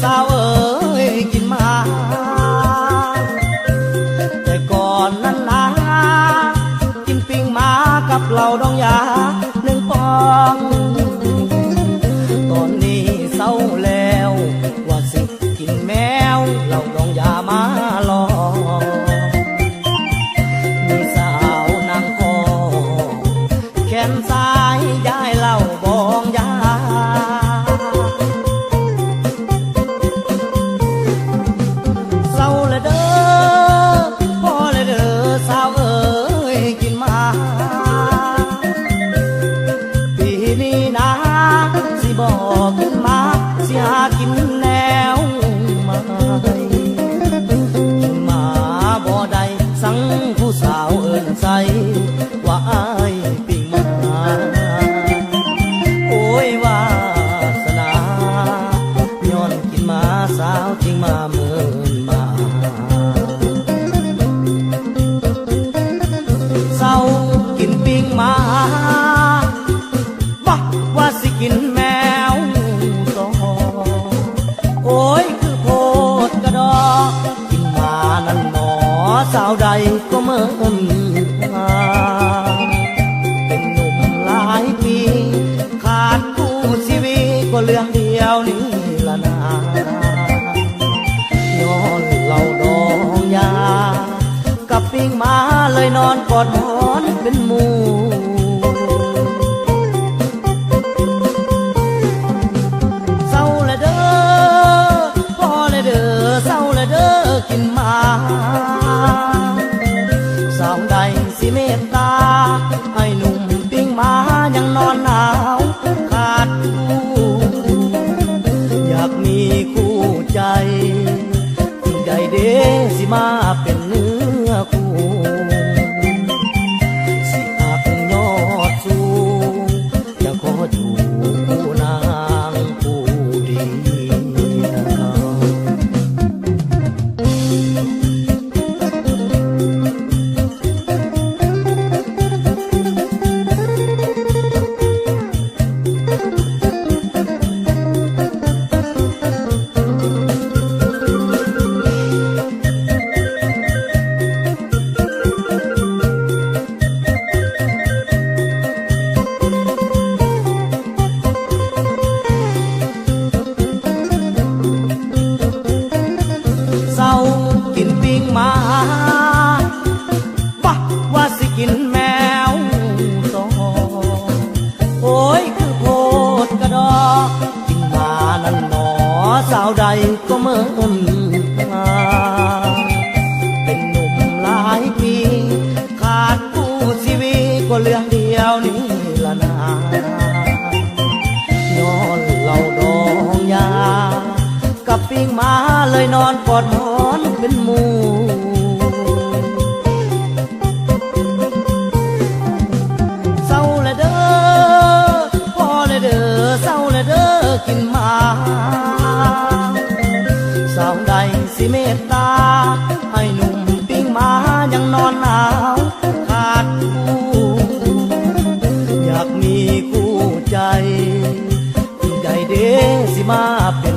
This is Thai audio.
สาวเอ๋ยกินมาแต่ก่อนนั้นนะกินปิ้งมากับเหล้าดองยา1 ปองตอนนี้เศร้าแล้วว่าสิกินแมวเหล้าดองยามาลองมีสาวนางคอแขนซ้ายย้ายเหล้าบองยาบอกขึ้นมาสิหากินแนวมากินมาบ่ได้สั่งผู้สาวเอิ้นใส่ว่าอ้ายปิ้งมาโอ้ยวาสนาย้อนกินมาสาวทิ้งมาเมินมาเศร้ากินปิ้งมาบ่ว่าสิกินแม่โอ้ยคือโพดกระดอกินมานั่นหนอสาวใดก็เมื่อนมาเป็นหนุ่มหลายปีขาดคู่ชีวิตก็เรื่องเดียวนี่ละนาย้อนเหล้าดองยากับปิ้งมาเลยนอนกอดหมอนเป็นหมู่กินมาสาวใดสิเมตตาให้หนุ่มปิ้งมายังนอนหนาวขาดคู่อยากมีคู่ใจที่ใดเดสิมาเป็นเนื้อคู่สิอักยอดสูงจะขออยู่คู่นางผู้ดีกินปิ้งมาบ่ว่าสิกินแมวต่อโอ้ยคือโพดกระดอกินมานั่นหนอสาวใดก็เมื่อนมาเป็นหนุ่มหลายปีขาดคู่ชีวิตก็เรื่องเดียวนี่ละนาย้อนเหล้าดองยากับปิ้งมาเลยนอนกอดหมอนเป็นหมู่เศร้าละเด้อพอละเด้อเศร้าละเด้อกินมาสาวใดสิเมตตาให้หนุ่มปิ้งมายังนอนหนาวขาดคู่อยากมีคู่ใจที่ใดเดสิมาเป็น